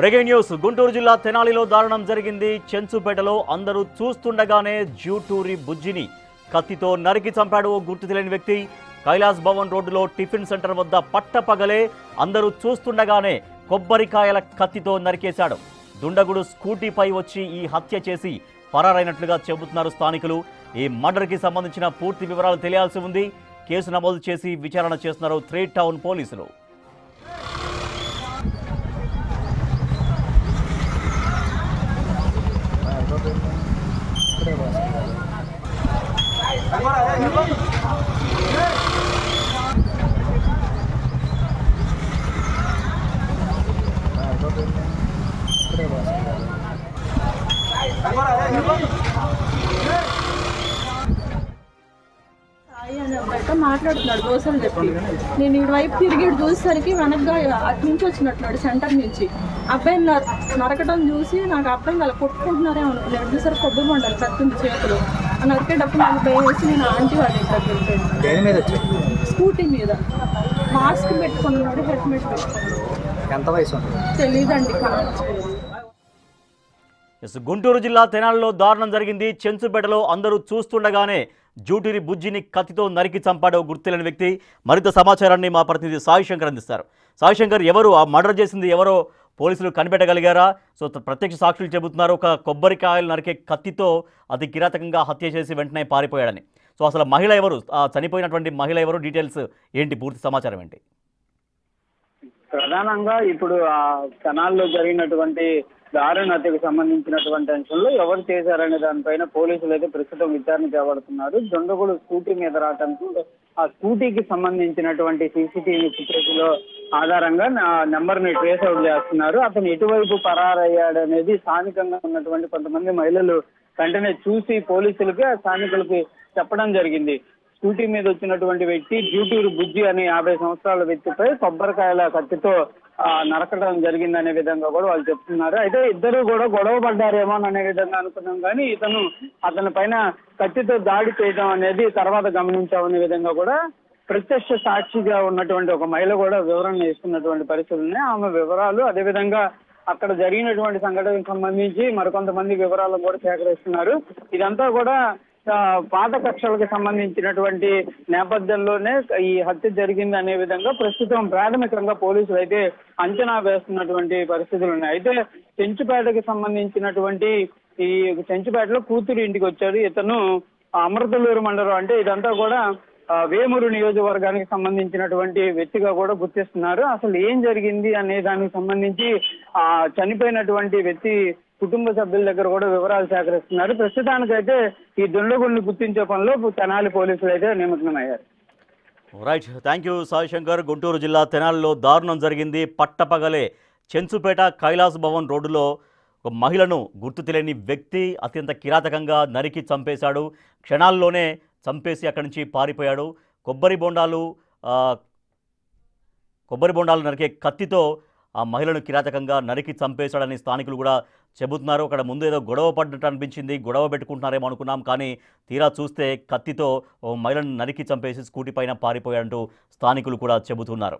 Breaking news Guntur జిల్లా తెనాలిలో దారుణం జరిగింది. చెంచుపేటలో అందరూ చూస్తుండగానే జూటూరి బుజ్జిని కత్తితో నరికి చంపాడు ఓ గుర్తు తెలియని వ్యక్తి. కైలాస్ భవన్ రోడ్డులో టిఫిన్ సెంటర్ వద్ద పట్టపగలే అందరూ చూస్తుండగానే కొబ్బరికాయల కత్తితో నరికేశాడు. దుండగుడు స్కూటీపై వచ్చి ఈ హత్య చేసి పరారైనట్లుగా చెబుతున్నారు స్థానికులు. ఈ మర్డర్కి సంబంధించిన పూర్తి వివరాలు తెలియాల్సి ఉంది. కేసు నమోదు చేసి విచారణ చేస్తున్నారు 3 టౌన్ పోలీసులు. మాట్లాడుతున్నాడు దోశలు చెప్పి నేను ఈ వైపు తిరిగి చూసేసరికి వెనక్గా అటు నుంచి వచ్చినట్టున్నాడు సెంటర్ నుంచి. అబ్బాయిని నరకడం చూసి నాకు అర్థం కాదు, కొట్టుకుంటున్నారే అనుకున్నాను. చూసరికి కొబ్బరి మండలి పెద్ద చేతులు నరికేటప్పుడు నాకు భయం వేసి నేను ఆంటీ వాళ్ళ దగ్గరికి స్కూటీ మీద మాస్క్ పెట్టుకున్నాడు, హెల్మెట్ పెట్టుకున్నాడు. తెలీదండి. గుంటూరు జిల్లా తెనాలిలో దారుణం జరిగింది. చెంచుపేటలో అందరూ చూస్తుండగానే జూటూరి బుజ్జిని కత్తితో నరికి చంపాడో గుర్తులేని వ్యక్తి. మరింత సమాచారాన్ని మా ప్రతినిధి సాయి శంకర్ అందిస్తారు. సాయి శంకర్, ఎవరు ఆ మర్డర్ చేసింది, ఎవరో పోలీసులు కనిపెట్టగలిగారా? సో ప్రత్యక్ష సాక్షులు చెబుతున్నారు ఒక కొబ్బరికాయలు నరికే కత్తితో అతి కిరాతకంగా హత్య చేసి వెంటనే పారిపోయాడని. సో అసలు మహిళ ఎవరు, చనిపోయినటువంటి మహిళ ఎవరు, డీటెయిల్స్ ఏంటి, పూర్తి సమాచారం ఏంటి? ప్రధానంగా ఇప్పుడు ఆ తెనాల్లో జరిగినటువంటి దారుణ హత్యకు సంబంధించినటువంటి అంశంలో ఎవరు చేశారనే దానిపైన పోలీసులు అయితే ప్రస్తుతం విచారణ చేపడుతున్నారు. దొండగుడు స్కూటీ మీద రావడంతో ఆ స్కూటీకి సంబంధించినటువంటి సీసీటీవీ ఫుటేజ్ లో ఆధారంగా నెంబర్ ని ట్రేస్ అవుట్ చేస్తున్నారు. అతను ఎటువైపు పరారయ్యాడనేది స్థానికంగా ఉన్నటువంటి కొంతమంది మహిళలు వెంటనే చూసి పోలీసులకి స్థానికులకి చెప్పడం జరిగింది. స్కూటీ మీద వచ్చినటువంటి వ్యక్తి జూటూరు బుజ్జి అనే 50 సంవత్సరాల వ్యక్తిపై కొబ్బరికాయల కత్తితో నరకడం జరిగిందనే విధంగా కూడా వాళ్ళు చెప్తున్నారు. అయితే ఇద్దరు కూడా గొడవ పడ్డారేమో అనే విధంగా అనుకున్నాం, కానీ అతని పైన కత్తితో దాడి చేయడం అనేది తర్వాత గమనించామనే విధంగా కూడా ప్రత్యక్ష సాక్షిగా ఉన్నటువంటి ఒక మహిళ కూడా వివరణ ఇస్తున్నటువంటి పరిస్థితులు ఉన్నాయి. ఆమె వివరాలు, అదేవిధంగా అక్కడ జరిగినటువంటి సంఘటనకు సంబంధించి మరికొంతమంది వివరాలను కూడా సేకరిస్తున్నారు. ఇదంతా కూడా పాత కక్షలకు సంబంధించినటువంటి నేపథ్యంలోనే ఈ హత్య జరిగింది అనే విధంగా ప్రస్తుతం ప్రాథమికంగా పోలీసులు అయితే అంచనా వేస్తున్నటువంటి పరిస్థితులు ఉన్నాయి. అయితే చెంచుపేటకి సంబంధించినటువంటి ఈ చెంచుపేటలో కూతురు ఇంటికి వచ్చాడు. ఇతను అమృతలూరు మండలం, అంటే ఇదంతా కూడా వేమూరు నియోజకవర్గానికి సంబంధించినటువంటి వ్యక్తిగా కూడా గుర్తిస్తున్నారు. అసలు ఏం జరిగింది అనే దానికి సంబంధించి చనిపోయినటువంటి వ్యక్తి కుటుంబ సభ్యుల దగ్గర కూడా వివరాలు సేకరిస్తున్నారు. ప్రస్తుతానికైతే ఈ దుండగుడిని గుర్తించే పనిలో తెనాలి పోలీసులు అయితే నిమగ్నమయ్యారు. Right, thank you Sai Shankar. Guntur జిల్లా తెనాలిలో దారుణం జరిగింది. పట్టపగలే చెంచుపేట కైలాస్ భవన్ రోడ్డులో ఒక మహిళను గుర్తు తెలియని వ్యక్తి అత్యంత కిరాతకంగా నరికి చంపేశాడు. క్షణాల్లోనే చంపేసి అక్కడి నుంచి పారిపోయాడు. కొబ్బరి బొండాలు నరికే కత్తితో ఆ మహిళను కిరాతకంగా నరికి చంపేశాడని స్థానికులు కూడా చెబుతున్నారు. అక్కడ ముందు ఏదో గొడవ పడ్డట్టు అనిపించింది, గొడవ పెట్టుకుంటున్నారేమో అనుకున్నాం, కానీ తీరా చూస్తే కత్తితో ఓ మహిళను నరికి చంపేసి స్కూటీ పైన పారిపోయాడంటూ స్థానికులు కూడా చెబుతున్నారు.